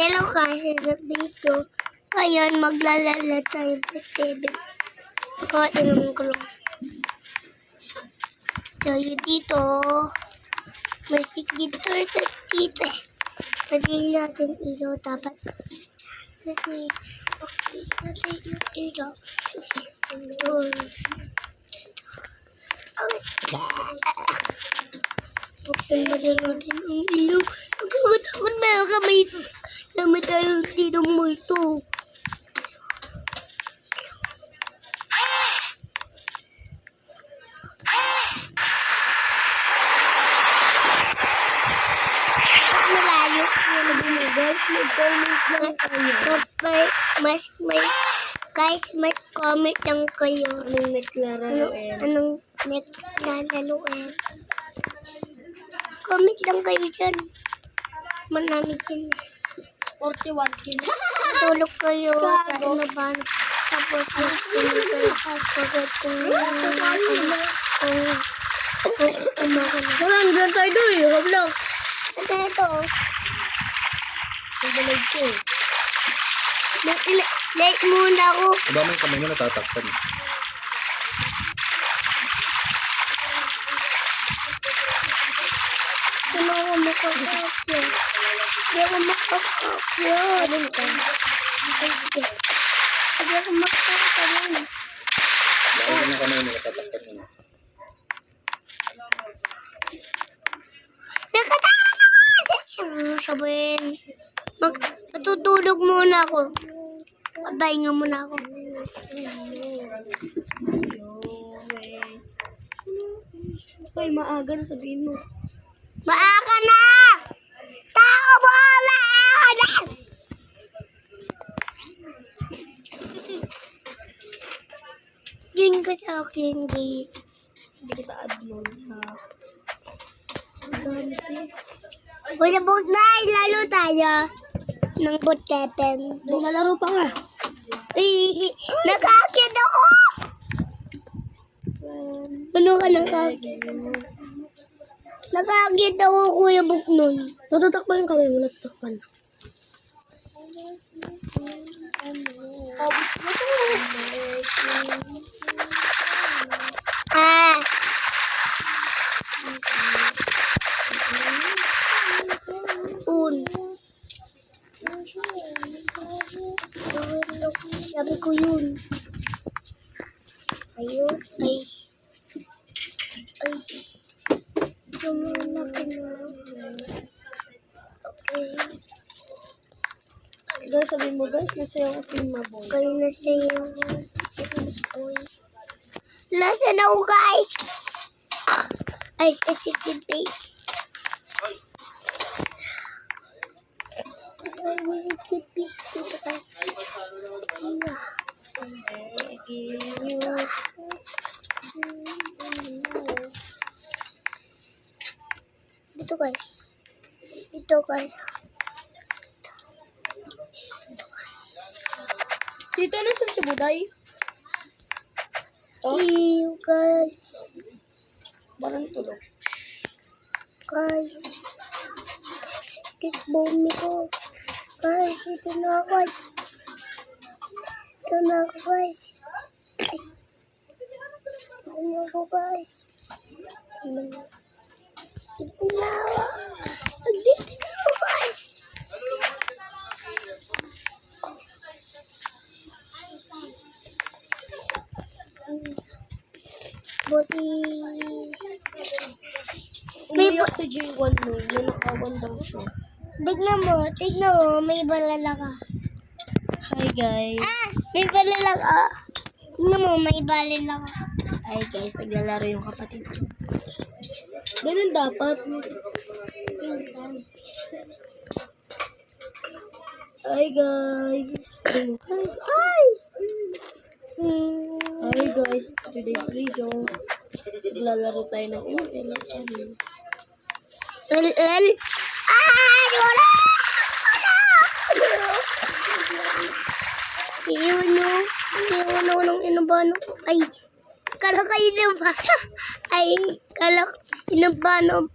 Hello guys, dito. Ayan, maglalala tayo sa TV. Kain ng kulong. Tayo dito. May signature sa dito. Pwede natin ilaw dapat. Kasi, okay, natin yung ilaw. Ito. Buksan ba na natin ang ilaw? Takot meron kami. Naman tayo dito multo. Malayo. Guys, mag-comment lang kayo. Guys, mag-comment lang kayo. Anong next lararuin? Anong next lalaruin? Comment lang kayo dyan. Manami dyan. 41 kilo. Tulog kayo. Ano ba? Tapos mag-comment kayo. Pagod kung Marami lang tayo doon eh. Roblox. ito, ito. Nagalag ko. Like muna ako. Diba mo yung kamay mo natatakpan? Ano ako makakapyo? Hindi ako makakapyo. Anong ka? Hindi ako makakapyo. Bakit yung kamay mo natatakpan mo? Nakatawa ako! Sabihin. Matutulog muna ako. Pabahinga muna ako. Ay, maaga na sabihin mo. Maaga na! Tao mo! Maaga na! Yun ka sa akin, guys. Hindi kita add nun ha. Kuya Bog na, lalo tayo. Ng botepen. Naglalaro pa nga. Nakakit ako! Ano ka nakakit? Nakakit ako, Kuya Bugnoy. Natatakpan yung kamay mo, natatakpan. Ah! Un. Sabi ko yun. Ayun. Ay. Lumana ka na. Okay. Guys, sabihin mo guys, masaya ako sa maboy. Kayo na sa'yo. Uy. Lasan ako, guys. Ay, sa secret base. Ay, may secret base dito, guys. Dito, guys. Dito, guys. Dito na sa Buday. Ew, guys. Barang tulog. Guys. Sakit bumi ko. Guys, ito na ako. Ito na ako, guys. Ito na ako, guys. Ito na ako. Dito na ako, guys. Buti. Umiyak si J1 mo, na nakawan daw siya. Tignan mo, may balala ka. Hi guys. May balala ka. Tignan mo, may balala ka. Hi guys, naglalaro yung kapatid ko. Ganun dapat. Pinsan. Hi guys. Hi, guys. Hi guys, today's video. Naglalaro tayo ng ML challenge. LL. Wala! Iuno ng inabano. Ay, kala ko inabano. Ay, kala ko inabano.